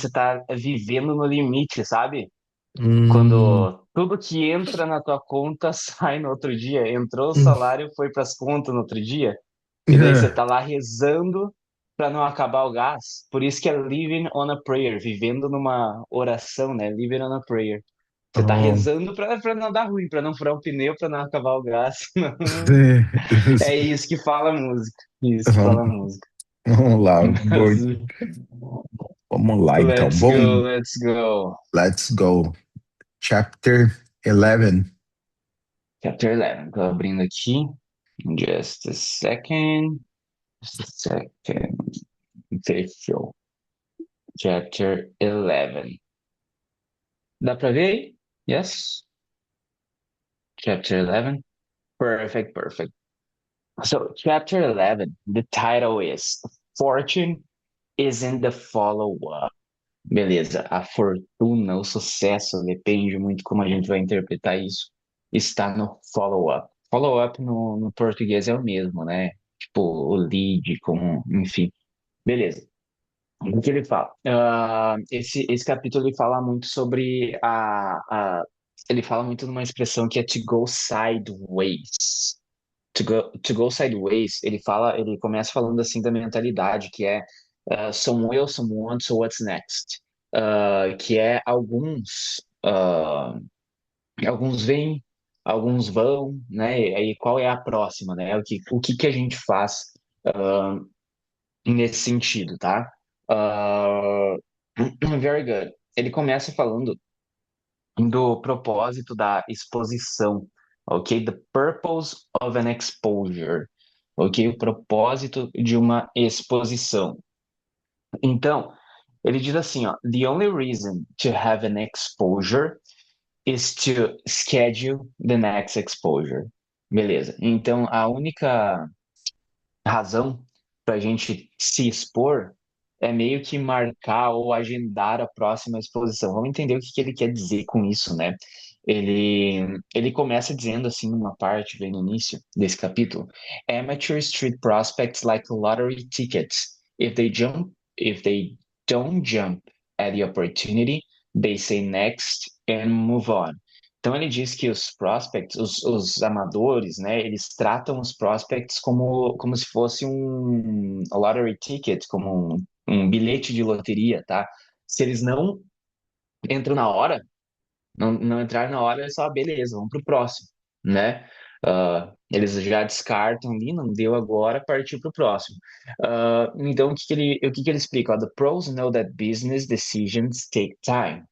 você tá vivendo no limite, sabe? Hum, Quando tudo que entra na tua conta sai no outro dia. Entrou o hum, salário, foi pras contas no outro dia. E daí você tá lá rezando para não acabar o gás. Por isso que é living on a prayer, vivendo numa oração, né? Living on a prayer. Você tá oh, rezando pra não dar ruim, pra não furar o pneu, pra não acabar o gás. É isso que fala a música. Isso que fala a vamos, música. vamos lá, vamos lá então. Let's Bom, go, let's go. let's go. Chapter 11. Chapter 11. Tô abrindo aqui. Just a second. Just a second. Fechou. Chapter 11. Dá pra ver aí? Yes. Chapter 11. Perfect, perfect. So, chapter 11, the title is Fortune is in the Follow-Up. Beleza, a fortuna, o sucesso, depende muito como a gente vai interpretar isso, está no follow-up. Follow-up no português é o mesmo, né? Tipo, o lead, como, enfim. Beleza. O que ele fala? Esse capítulo ele fala muito sobre ele fala muito numa expressão que é to go sideways. To go sideways, ele começa falando assim da mentalidade, que é some will, some won't, so what's next? Que é alguns vêm, alguns vão, né? E aí qual é a próxima, né? O que que a gente faz nesse sentido, tá? Uh, very good. Ele começa falando do propósito da exposição, ok? The purpose of an exposure, ok? O propósito de uma exposição. Então, ele diz assim, ó, the only reason to have an exposure is to schedule the next exposure. Beleza. Então, a única razão para a gente se expor é meio que marcar ou agendar a próxima exposição. Vamos entender o que que ele quer dizer com isso, né? Ele começa dizendo assim, numa parte bem no início desse capítulo, Amateur street prospects like lottery tickets. If they don't jump at the opportunity, they say next and move on. Então ele diz que os prospects, os amadores, né, eles tratam os prospects como se fosse um lottery ticket, como um bilhete de loteria, tá? Se eles não entram na hora, não entrar na hora, é só beleza, vamos pro próximo, né? Eles já descartam ali, não deu agora, partiu pro próximo. Então, o que que ele explica? Ó, the pros know that business decisions take time.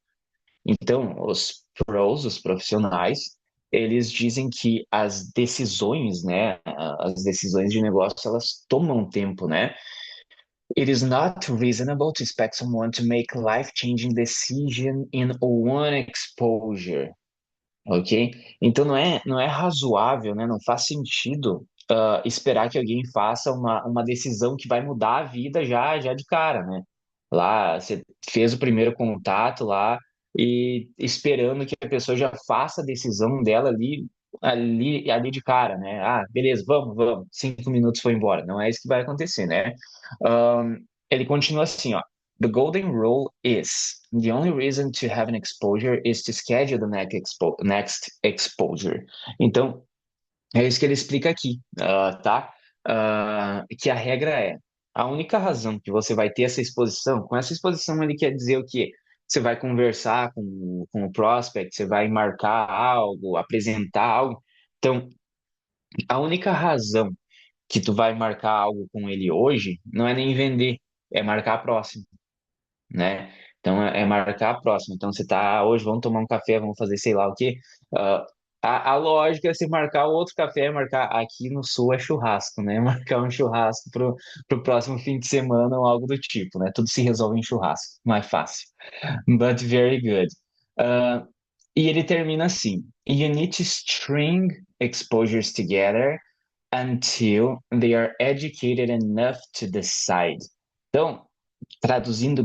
Então, os pros, os profissionais, eles dizem que as decisões, né, as decisões de negócio, elas tomam tempo, né? It is not reasonable to expect someone to make life-changing decision in one exposure, ok? Então não é razoável, né? Não faz sentido esperar que alguém faça uma decisão que vai mudar a vida já de cara, né? Lá você fez o primeiro contato lá e esperando que a pessoa já faça a decisão dela ali de cara, né? Ah, beleza, vamos. 5 minutos foi embora. Não é isso que vai acontecer, né? Ele continua assim, ó. The golden rule is the only reason to have an exposure is to schedule the next exposure. Então, é isso que ele explica aqui, tá? Que a regra é, a única razão que você vai ter essa exposição, com essa exposição ele quer dizer o quê? Você vai conversar com o prospect, você vai marcar algo, apresentar algo. Então, a única razão que tu vai marcar algo com ele hoje não é nem vender, é marcar a próxima, né? Então é marcar a próxima. Então você tá, hoje vamos tomar um café, vamos fazer sei lá o quê. Ah, a lógica é se marcar outro café, marcar aqui no sul é churrasco, né? Marcar um churrasco pro próximo fim de semana ou algo do tipo, né? Tudo se resolve em churrasco, mais fácil. But very good. Ah, e ele termina assim: You need to string exposures together until they are educated enough to decide. Então,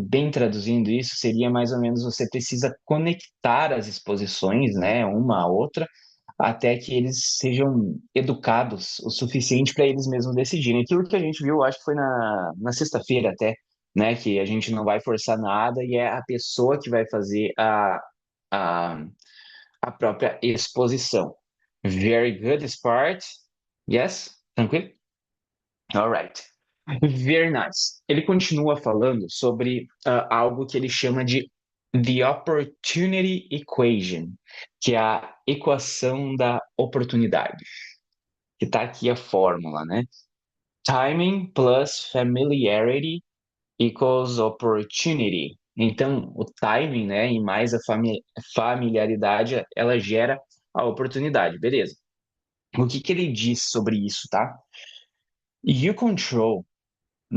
bem traduzindo isso, seria mais ou menos você precisa conectar as exposições, né, uma à outra, até que eles sejam educados o suficiente para eles mesmos decidirem. Aquilo que a gente viu, acho que foi na sexta-feira até, né? Que a gente não vai forçar nada e é a pessoa que vai fazer a, a própria exposição. Very good, this part. Yes? Tranquilo? Alright. Very nice. Ele continua falando sobre algo que ele chama de The Opportunity Equation, que é a equação da oportunidade, que está aqui a fórmula, né? Timing plus familiarity equals opportunity. Então, o timing, né, e mais a familiaridade, ela gera a oportunidade, beleza? O que que ele diz sobre isso, tá? You control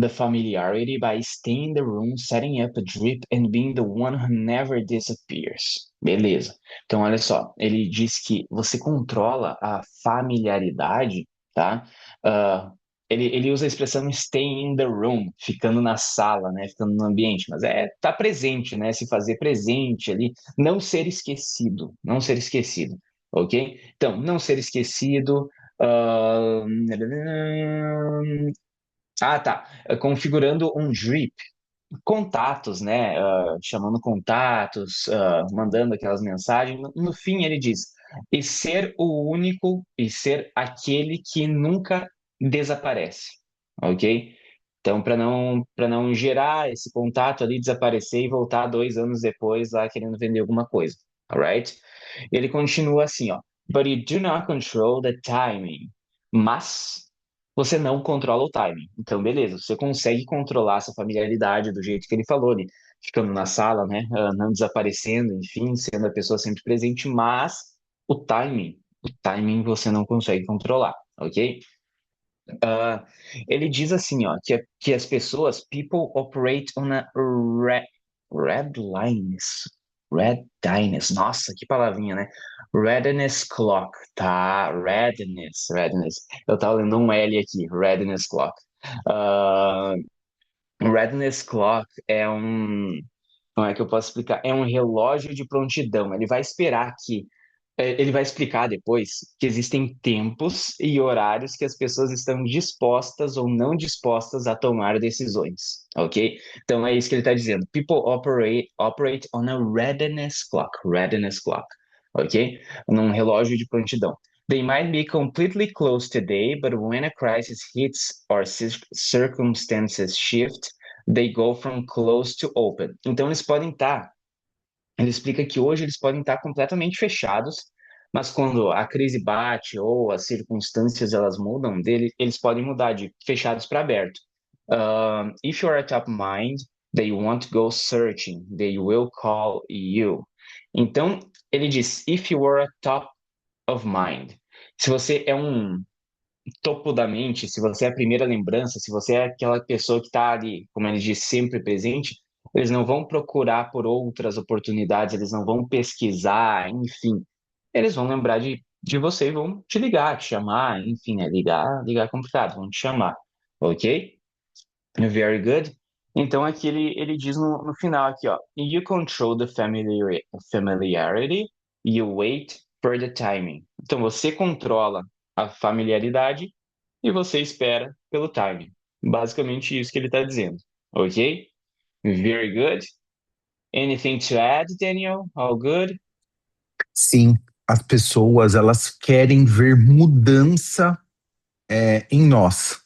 the familiarity by staying in the room, setting up a drip and being the one who never disappears. Beleza. Então, olha só, ele diz que você controla a familiaridade, tá? Ah, ele usa a expressão stay in the room, ficando na sala, né? Ficando no ambiente, mas tá presente, né? Se fazer presente ali, não ser esquecido, não ser esquecido, ok? Então, não ser esquecido. ah, tá. Configurando um drip, contatos, né? Chamando contatos, mandando aquelas mensagens. No fim, ele diz: e ser o único, e ser aquele que nunca desaparece, ok? Então, para não gerar esse contato ali, desaparecer e voltar 2 anos depois lá querendo vender alguma coisa, alright? Ele continua assim, ó. But you do not control the timing. Mas você não controla o timing. Então, beleza, você consegue controlar essa familiaridade do jeito que ele falou ali, ficando na sala, né? Não desaparecendo, enfim, sendo a pessoa sempre presente, mas o timing você não consegue controlar, ok? Ah, ele diz assim, ó, que as pessoas, people operate on a red lines, nossa, que palavrinha, né? Readiness clock, tá? Readiness. Eu tava lendo um L aqui, readiness clock. Ah, readiness clock como é que eu posso explicar? É um relógio de prontidão. Ele vai esperar que ele vai explicar depois que existem tempos e horários que as pessoas estão dispostas ou não dispostas a tomar decisões, ok? Então é isso que ele está dizendo. People operate on a readiness clock, ok? Num relógio de prontidão. They might be completely closed today, but when a crisis hits or circumstances shift, they go from closed to open. Então eles podem estar ele explica que hoje eles podem estar completamente fechados, mas quando a crise bate ou as circunstâncias elas mudam, eles podem mudar de fechados para aberto. If you're a top mind, they won't go searching, they will call you. Então, ele diz, if you are a top of mind, se você é um topo da mente, se você é a primeira lembrança, se você é aquela pessoa que está ali, como ele diz, sempre presente, eles não vão procurar por outras oportunidades, eles não vão pesquisar, enfim. Eles vão lembrar de você e vão te ligar, te chamar, enfim, né? Ligar é complicado, vão te chamar, ok? Very good. Então aqui ele diz no final aqui, ó, you control the familiarity, you wait for the timing. Então você controla a familiaridade e você espera pelo timing. Basicamente isso que ele está dizendo, ok? Very good. Anything to add, Daniel? All good? Sim, as pessoas elas querem ver mudança em nós.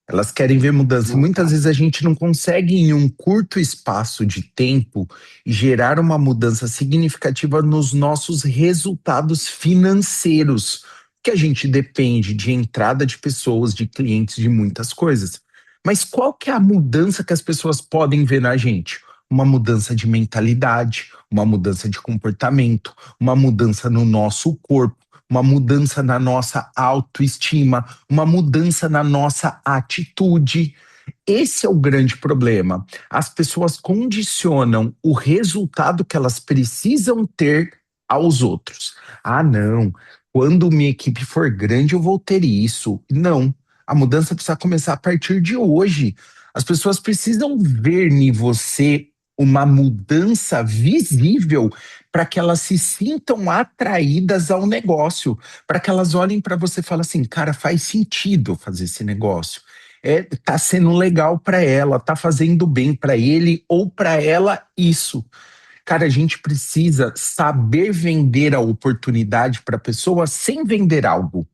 Elas querem ver mudança. E muitas vezes a gente não consegue, em um curto espaço de tempo, gerar uma mudança significativa nos nossos resultados financeiros, que a gente depende de entrada de pessoas, de clientes, de muitas coisas. Mas qual que é a mudança que as pessoas podem ver na gente? Uma mudança de mentalidade, uma mudança de comportamento, uma mudança no nosso corpo, uma mudança na nossa autoestima, uma mudança na nossa atitude. Esse é o grande problema. As pessoas condicionam o resultado que elas precisam ter aos outros. Ah, não. Quando minha equipe for grande, eu vou ter isso. Não. A mudança precisa começar a partir de hoje. As pessoas precisam ver em você uma mudança visível para que elas se sintam atraídas ao negócio, para que elas olhem para você e falem assim, cara, faz sentido fazer esse negócio. tá sendo legal para ela, tá fazendo bem para ele ou para ela isso. Cara, a gente precisa saber vender a oportunidade para a pessoa sem vender algo.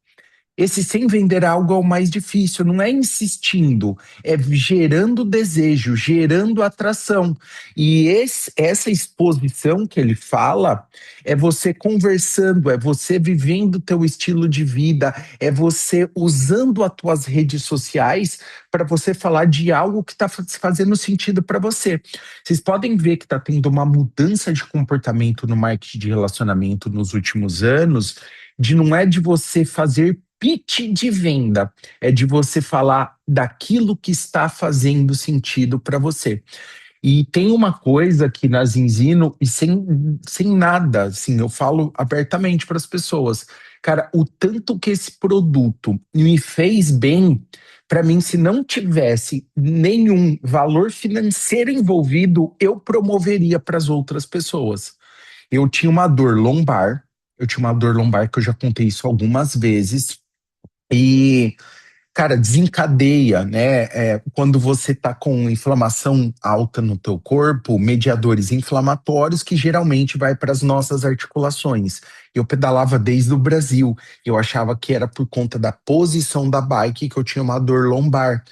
Esse sem vender algo é o mais difícil, não é insistindo, é gerando desejo, gerando atração. E essa exposição que ele fala é você conversando, é você vivendo o teu estilo de vida, é você usando as tuas redes sociais para você falar de algo que está fazendo sentido para você. Vocês podem ver que está tendo uma mudança de comportamento no marketing de relacionamento nos últimos anos, de não é de você fazer pitch de venda, é de você falar daquilo que está fazendo sentido para você. E tem uma coisa que na Zinzino, e sem nada, assim, eu falo abertamente para as pessoas, cara, o tanto que esse produto me fez bem, para mim, se não tivesse nenhum valor financeiro envolvido, eu promoveria para as outras pessoas. Eu tinha uma dor lombar, eu tinha uma dor lombar que eu já contei isso algumas vezes, e, cara, desencadeia, né? Quando você tá com inflamação alta no teu corpo, mediadores inflamatórios que geralmente vai para as nossas articulações. Eu pedalava desde o Brasil. Eu achava que era por conta da posição da bike que eu tinha uma dor lombar.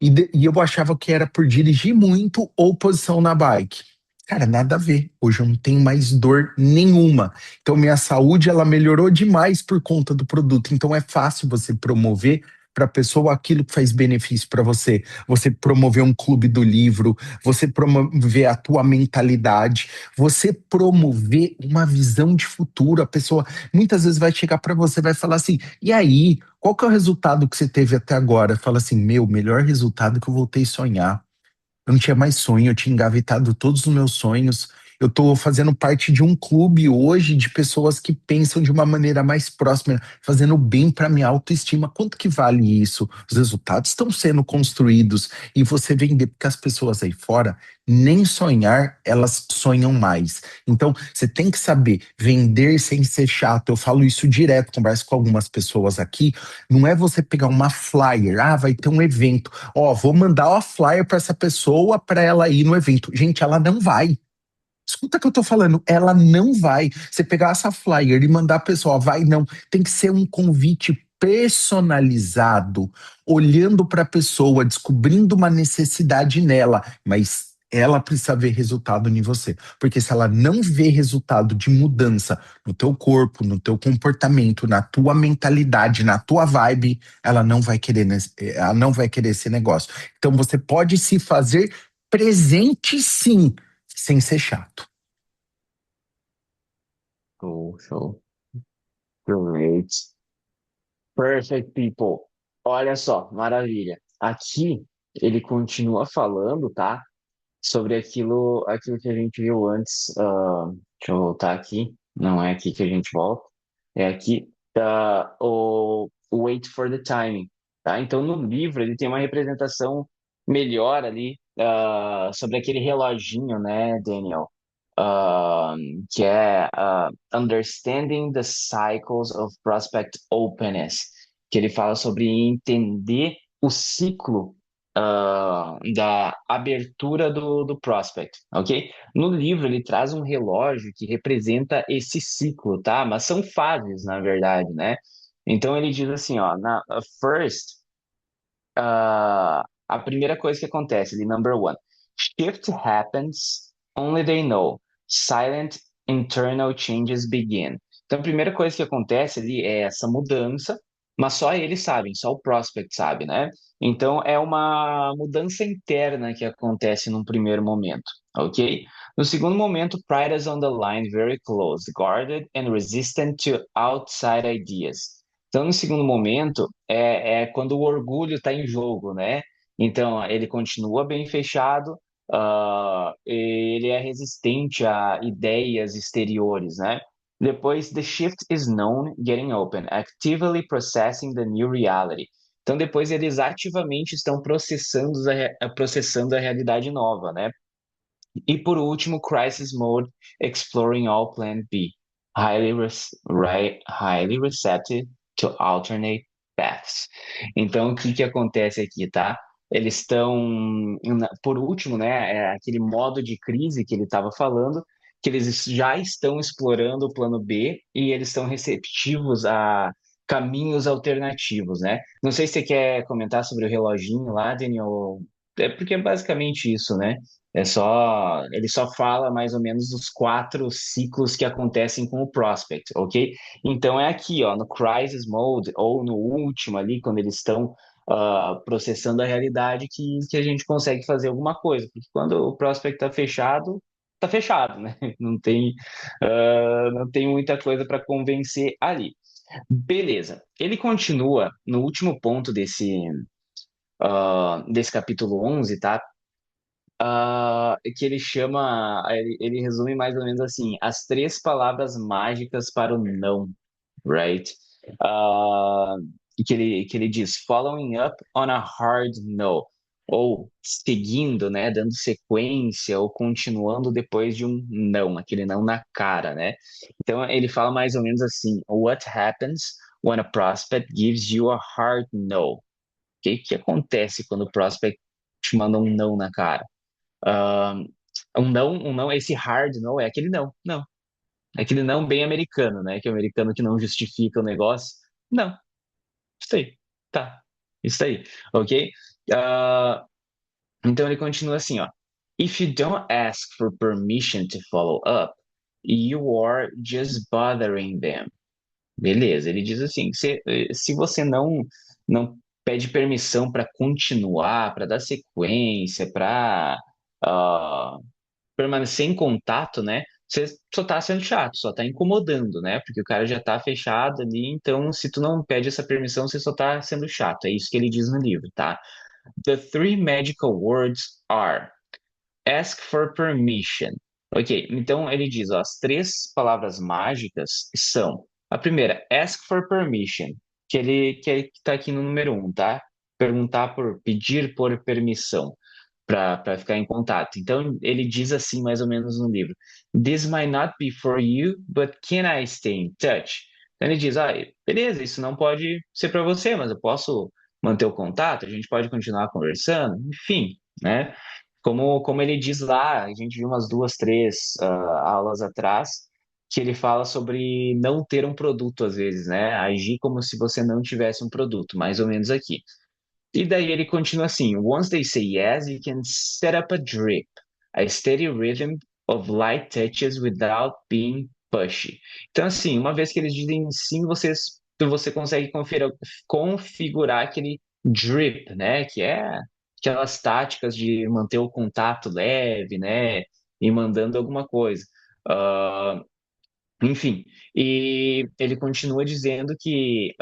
E eu achava que era por dirigir muito ou posição na bike. Cara, nada a ver. Hoje eu não tenho mais dor nenhuma. Então, minha saúde, ela melhorou demais por conta do produto. Então, é fácil você promover para a pessoa aquilo que faz benefício para você. Você promover um clube do livro, você promover a tua mentalidade, você promover uma visão de futuro. A pessoa muitas vezes vai chegar para você e vai falar assim: e aí, qual que é o resultado que você teve até agora? Fala assim: meu, melhor resultado que eu voltei a sonhar. Eu não tinha mais sonho, eu tinha engavetado todos os meus sonhos. Eu estou fazendo parte de um clube hoje de pessoas que pensam de uma maneira mais próxima, fazendo bem para minha autoestima. Quanto que vale isso? Os resultados estão sendo construídos e você vender, porque as pessoas aí fora nem sonhar, elas sonham mais. Então, você tem que saber vender sem ser chato. Eu falo isso direto, converso com algumas pessoas aqui. Não é você pegar uma flyer, vai ter um evento. Ó, vou mandar o flyer para essa pessoa para ela ir no evento. Gente, ela não vai. Escuta o que eu tô falando, ela não vai. Você pegar essa flyer e mandar a pessoa, vai, não. Tem que ser um convite personalizado, olhando para a pessoa, descobrindo uma necessidade nela, mas ela precisa ver resultado em você, porque se ela não vê resultado de mudança no teu corpo, no teu comportamento, na tua mentalidade, na tua vibe, ela não vai querer, ela não vai querer esse negócio. Então você pode se fazer presente sim, sem ser chato. Show, show. Great. Perfect people. Olha só, maravilha. Aqui ele continua falando, tá? Sobre aquilo que a gente viu antes. Deixa eu voltar aqui. Não é aqui que a gente volta. É aqui. O Wait for the Timing. Tá? Então, no livro, ele tem uma representação melhor ali sobre aquele reloginho, né, Daniel? Ah, que é Understanding the Cycles of Prospect Openness, que ele fala sobre entender o ciclo da abertura do prospect, ok? No livro ele traz um relógio que representa esse ciclo, tá? Mas são fases, na verdade, né? Então ele diz assim, ó, first, a primeira coisa que acontece ali, number one, shift happens, only they know. Silent internal changes begin. Então, a primeira coisa que acontece ali é essa mudança, mas só eles sabem, só o prospect sabe, né? Então, é uma mudança interna que acontece num primeiro momento, ok? No segundo momento, pride is on the line, very close, guarded and resistant to outside ideas. Então, no segundo momento, é quando o orgulho está em jogo, né? Então, ele continua bem fechado, ele é resistente a ideias exteriores, né? Depois, the shift is known, getting open, actively processing the new reality. Então, depois eles ativamente estão processando a realidade nova, né? E por último, crisis mode, exploring all plan B, highly receptive to alternate paths. Então, o que que acontece aqui, tá? Eles estão, por último, né, é aquele modo de crise que ele estava falando, que eles já estão explorando o plano B e eles estão receptivos a caminhos alternativos, né? Não sei se você quer comentar sobre o reloginho lá, Daniel. É porque é basicamente isso, né? Ele só fala mais ou menos dos 4 ciclos que acontecem com o prospect, ok? Então é aqui, ó, no crisis mode ou no último ali, quando eles estão processando a realidade, que a gente consegue fazer alguma coisa. Porque quando o prospect tá fechado, né? Não tem muita coisa para convencer ali. Beleza. Ele continua no último ponto desse capítulo 11, tá? Que ele chama, ele resume mais ou menos assim, as 3 palavras mágicas para o não, right? Uh, que ele diz, following up on a hard no, ou seguindo, né, dando sequência, ou continuando depois de um não, aquele não na cara, né? Então ele fala mais ou menos assim, what happens when a prospect gives you a hard no? O que acontece quando o prospect te manda um não na cara? Ah, um não, esse hard no é aquele não, não. É aquele não bem americano, né? Que é o americano que não justifica o negócio. Não, isso aí. Tá, isso aí, ok? Ah, então ele continua assim, ó. If you don't ask for permission to follow up, you are just bothering them. Beleza, ele diz assim, se você não pede permissão para continuar, para dar sequência, para permanecer em contato, né? Você só tá sendo chato, só tá incomodando, né? Porque o cara já tá fechado ali, então se tu não pede essa permissão, você só tá sendo chato. É isso que ele diz no livro, tá? The three magical words are ask for permission. Ok, então ele diz, ó, as 3 palavras mágicas são a primeira, ask for permission, que tá aqui no número 1, tá? Pedir por permissão para ficar em contato. Então, ele diz assim, mais ou menos no livro: This might not be for you, but can I stay in touch? Então, ele diz: beleza, isso não pode ser para você, mas eu posso manter o contato, a gente pode continuar conversando, enfim, né? Como ele diz lá, a gente viu umas 2, 3 aulas atrás, que ele fala sobre não ter um produto às vezes, né? Agir como se você não tivesse um produto, mais ou menos aqui. E daí ele continua assim: Once they say yes, you can set up a drip, a steady rhythm of light touches without being pushy. Então, assim, uma vez que eles dizem sim, você consegue configurar aquele drip, né? Que é aquelas táticas de manter o contato leve, né? E mandando alguma coisa. Ah, enfim, e ele continua dizendo que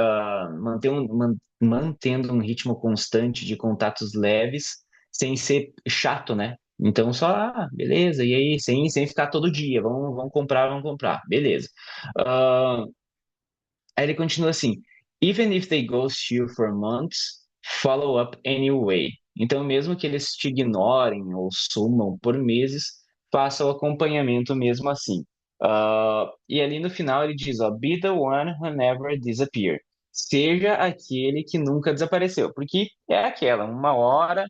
mantendo um ritmo constante de contatos leves, sem ser chato, né? Então, só, beleza, e aí, sem ficar todo dia, vamos comprar, beleza. Ah, Aí ele continua assim: Even if they ghost you for months, follow up anyway. Então, mesmo que eles te ignorem ou sumam por meses, faça o acompanhamento mesmo assim. E ali no final ele diz: ó, Be the one who never disappeared. Seja aquele que nunca desapareceu. Porque é aquela, uma hora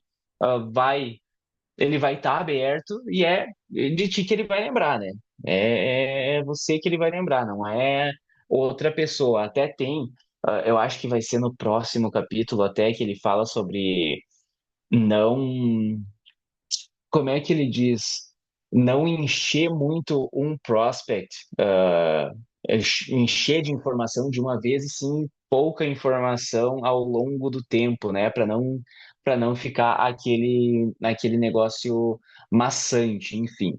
ele vai estar aberto e é de ti que ele vai lembrar, né? É você que ele vai lembrar, não é outra pessoa. Até tem, eu acho que vai ser no próximo capítulo até que ele fala sobre não, como é que ele diz? Não encher muito um prospect, encher de informação de uma vez e sim pouca informação ao longo do tempo, né? Para não ficar aquele negócio maçante, enfim.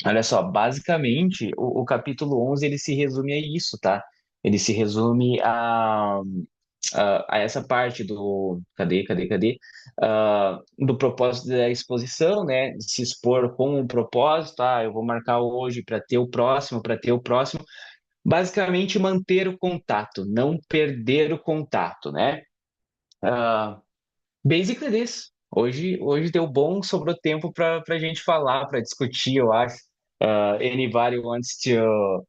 Olha só, basicamente o capítulo 11 ele se resume a isso, tá? Ele se resume a essa parte do cadê? Do propósito da exposição, né? De se expor com um propósito, eu vou marcar hoje para ter o próximo, para ter o próximo. Basicamente, manter o contato, não perder o contato, né? Uh, Basically this. Hoje deu bom, sobrou tempo para a gente falar, para discutir, eu acho. Anybody wants to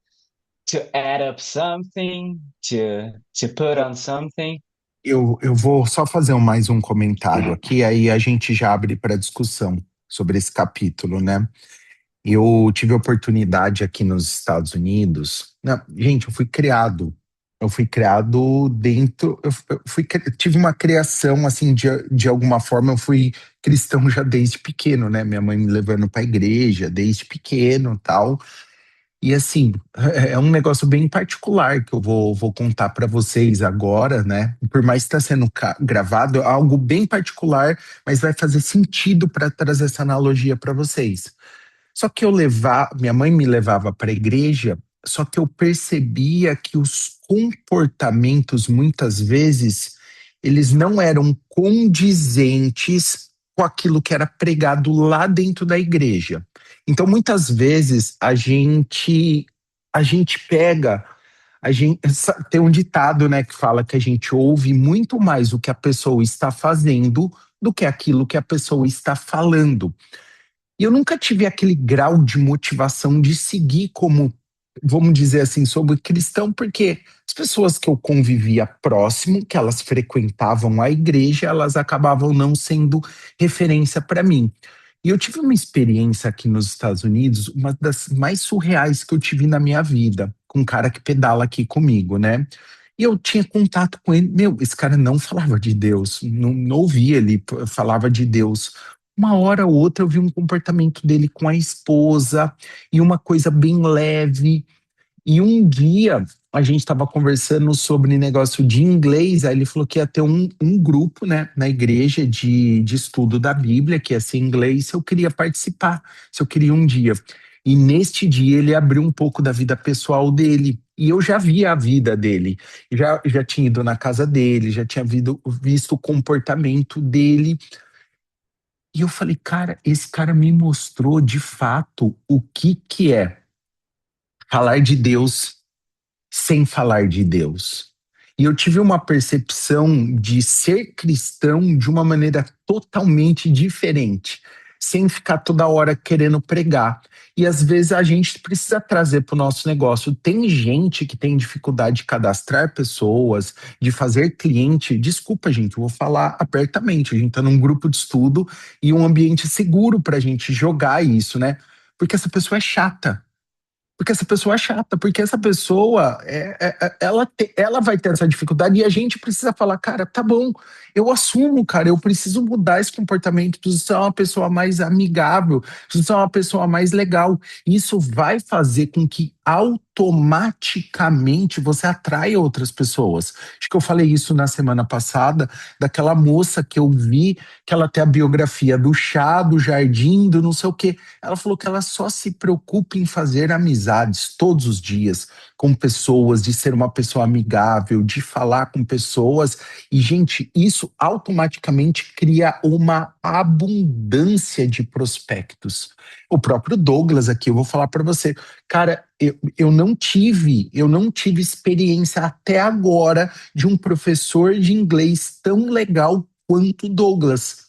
add up something, to put on something? Eu vou só fazer mais um comentário aqui, aí a gente já abre para discussão sobre esse capítulo, né? Eu tive a oportunidade aqui nos Estados Unidos. Gente, eu fui criado dentro. Tive uma criação, assim, de alguma forma, eu fui cristão já desde pequeno, né? Minha mãe me levando para a igreja desde pequeno tal. E assim, é um negócio bem particular que eu vou contar para vocês agora, né? Por mais que está sendo gravado, é algo bem particular, mas vai fazer sentido para trazer essa analogia para vocês. Só que minha mãe me levava para a igreja, só que eu percebia que os comportamentos, muitas vezes, eles não eram condizentes com aquilo que era pregado lá dentro da igreja. Então, muitas vezes, a gente pega, tem um ditado, né, que fala que a gente ouve muito mais o que a pessoa está fazendo do que aquilo que a pessoa está falando. E eu nunca tive aquele grau de motivação de seguir como, vamos dizer assim, sobre cristão, porque as pessoas que eu convivia próximo, que elas frequentavam a igreja, elas acabavam não sendo referência para mim. E eu tive uma experiência aqui nos Estados Unidos, uma das mais surreais que eu tive na minha vida, com um cara que pedala aqui comigo, né? E eu tinha contato com ele. Meu, esse cara não falava de Deus, não ouvia ele falava de Deus. Uma hora ou outra eu vi um comportamento dele com a esposa e uma coisa bem leve. E um dia a gente estava conversando sobre negócio de inglês, aí ele falou que ia ter um grupo, né, na igreja de estudo da Bíblia, que ia ser em inglês, se eu queria participar, se eu queria um dia. E neste dia ele abriu um pouco da vida pessoal dele. E eu já via a vida dele, já tinha ido na casa dele, já tinha visto o comportamento dele. E eu falei, cara, esse cara me mostrou de fato o que é falar de Deus sem falar de Deus. E eu tive uma percepção de ser cristão de uma maneira totalmente diferente, sem ficar toda hora querendo pregar. E às vezes a gente precisa trazer para o nosso negócio. Tem gente que tem dificuldade de cadastrar pessoas, de fazer cliente. Desculpa, gente, eu vou falar abertamente. A gente está num grupo de estudo e um ambiente seguro para a gente jogar isso, né? Porque essa pessoa é chata, porque essa pessoa é chata, porque essa pessoa, ela vai ter essa dificuldade e a gente precisa falar, cara, tá bom, eu assumo, cara, eu preciso mudar esse comportamento, preciso ser uma pessoa mais amigável, preciso ser uma pessoa mais legal. Isso vai fazer com que automaticamente você atraia outras pessoas. Acho que eu falei isso na semana passada, daquela moça que eu vi, que ela tem a biografia do chá, do jardim, do não sei o quê. Ela falou que ela só se preocupa em fazer amizades todos os dias com pessoas, de ser uma pessoa amigável, de falar com pessoas. E, gente, isso automaticamente cria uma abundância de prospectos. O próprio Douglas aqui, eu vou falar para você, cara, eu não tive experiência até agora de um professor de inglês tão legal quanto o Douglas.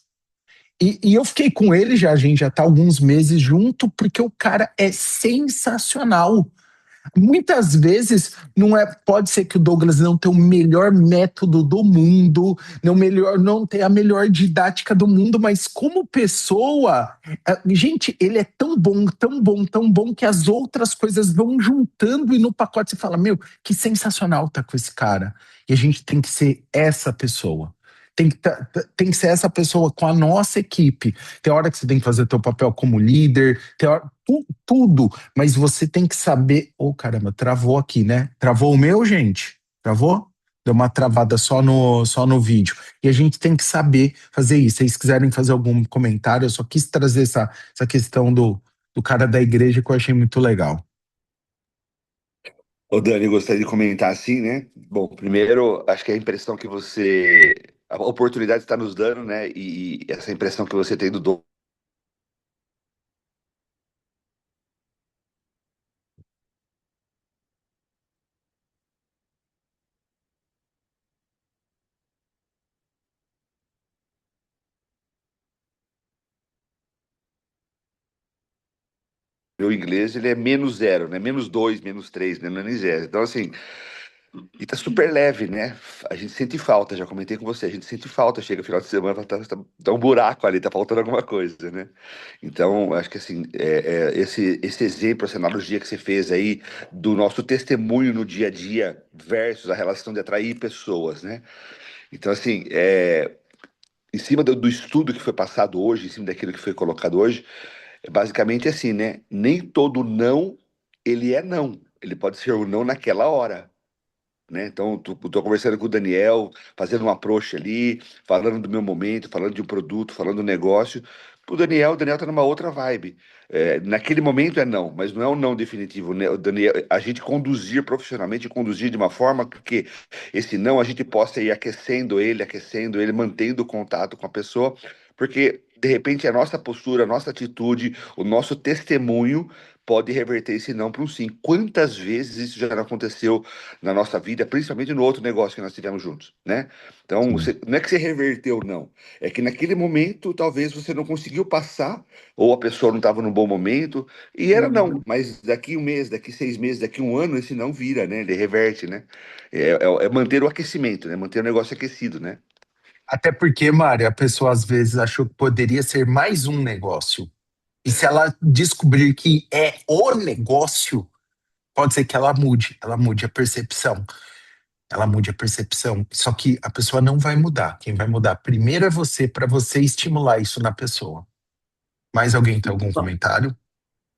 E eu fiquei com ele já, a gente já tá alguns meses junto, porque o cara é sensacional. Muitas vezes não é, pode ser que o Douglas não tenha o melhor método do mundo, não tenha a melhor didática do mundo, mas como pessoa, gente, ele é tão bom, tão bom, tão bom que as outras coisas vão juntando e no pacote você fala, meu, que sensacional tá com esse cara. E a gente tem que ser essa pessoa. Tem que ser essa pessoa com a nossa equipe. Tem hora que você tem que fazer teu papel como líder, tem hora, tudo, mas você tem que saber. Oh, caramba, travou aqui, né? Travou o meu, gente? Travou? Deu uma travada só no vídeo. E a gente tem que saber fazer isso. Se vocês quiserem fazer algum comentário, eu só quis trazer essa questão do cara da igreja que eu achei muito legal. Ô Dani, eu gostaria de comentar assim, né? Bom, primeiro, acho que a impressão que você. A oportunidade está nos dando, né? E essa impressão que você tem do Dom meu inglês, ele é menos zero, né? Menos dois, menos três, né? Não é nem zero. Então, assim, E tá super leve, né? A gente sente falta, já comentei com você, a gente sente falta, chega no final de semana, tá um buraco ali, tá faltando alguma coisa, né? Então, acho que assim, esse exemplo, essa analogia que você fez aí do nosso testemunho no dia a dia versus a relação de atrair pessoas, né? Então, assim, em cima do estudo que foi passado hoje, em cima daquilo que foi colocado hoje, é basicamente assim, né? Nem todo não, ele é não. Ele pode ser o não naquela hora, né? Então, tô conversando com o Daniel, fazendo um approach ali, falando do meu momento, falando de um produto, falando do negócio. O Daniel tá numa outra vibe. Naquele momento é não, mas não é um não definitivo, né? O Daniel, a gente conduzir profissionalmente, conduzir de uma forma que esse não a gente possa ir aquecendo ele, mantendo o contato com a pessoa, porque de repente a nossa postura, a nossa atitude, o nosso testemunho pode reverter esse não para um sim. Quantas vezes isso já não aconteceu na nossa vida, principalmente no outro negócio que nós tivemos juntos, né? Então, Sim. não é que você reverteu, não. É que naquele momento, talvez você não conseguiu passar, ou a pessoa não estava num bom momento, e era não. Mas daqui um mês, daqui 6 meses, daqui um ano, esse não vira, né? Ele reverte, né? É manter o aquecimento, né? Manter o negócio aquecido, né? Até porque, Mari, a pessoa às vezes achou que poderia ser mais um negócio. E se ela descobrir que é o negócio, pode ser que ela mude a percepção. Ela mude a percepção. Só que a pessoa não vai mudar. Quem vai mudar primeiro é você, para você estimular isso na pessoa. Mais alguém tem algum Bom, comentário?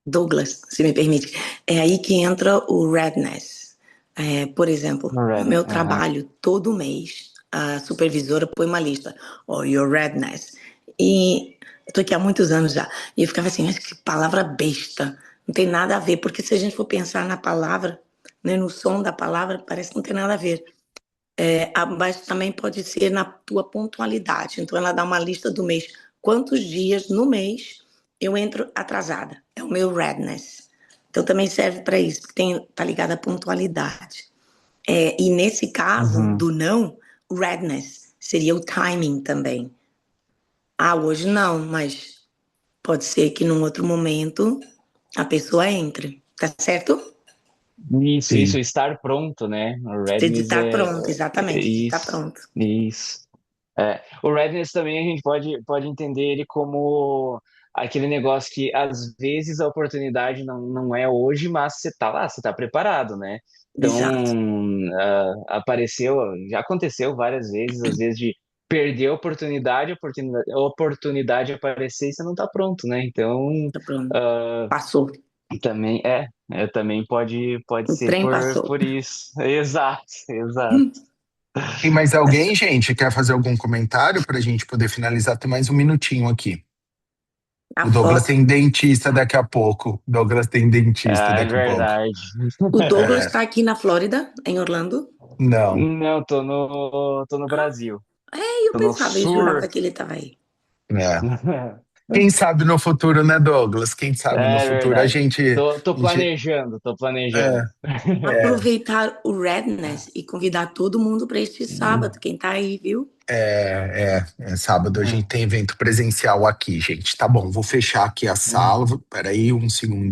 Douglas, se me permite, é aí que entra o redness. Por exemplo, no Already. meu Aham. trabalho, todo mês, a supervisora põe uma lista, your redness. E eu tô aqui há muitos anos já, e eu ficava assim, mas que palavra besta, não tem nada a ver, porque se a gente for pensar na palavra, né, no som da palavra, parece que não tem nada a ver. Mas também pode ser na tua pontualidade. Então, ela dá uma lista do mês. Quantos dias no mês eu entro atrasada? É o meu redness. Então, também serve para isso, porque tá ligado à pontualidade. E nesse caso Uhum. do não, redness seria o timing também. Hoje não, mas pode ser que num outro momento a pessoa entre. Tá certo? Isso, Sim. estar pronto, né? O Você de readiness estar pronto, é exatamente, de estar isso, pronto. isso. O readiness também a gente pode entender ele como aquele negócio que às vezes a oportunidade não é hoje, mas você tá lá, você tá preparado, né? Então, Exato. apareceu, já aconteceu várias vezes, às vezes de perder a oportunidade aparecer e você não tá pronto, né? Então, Tá pronto. ah, Passou. também pode O ser trem passou. por isso. Exato, exato. Tem mais alguém, gente? Quer fazer algum comentário para a gente poder finalizar? Tem mais um minutinho aqui. A O Douglas foto. tem dentista daqui a pouco. O Douglas tem dentista É daqui a pouco. verdade. O Douglas É, está aqui na Flórida, em Orlando. não. Não, tô no Brasil. Eu Tô no pensava e jurava sur. que ele estava aí. É. Quem sabe no futuro, né, Douglas? Quem sabe no É futuro a verdade. gente, Tô a gente planejando, tô planejando. é, é, Aproveitar o Redness e convidar todo mundo para este sábado. Quem tá aí, viu? sábado a gente tem evento presencial aqui, gente. Tá bom, vou fechar aqui a sala. Peraí, um segundo.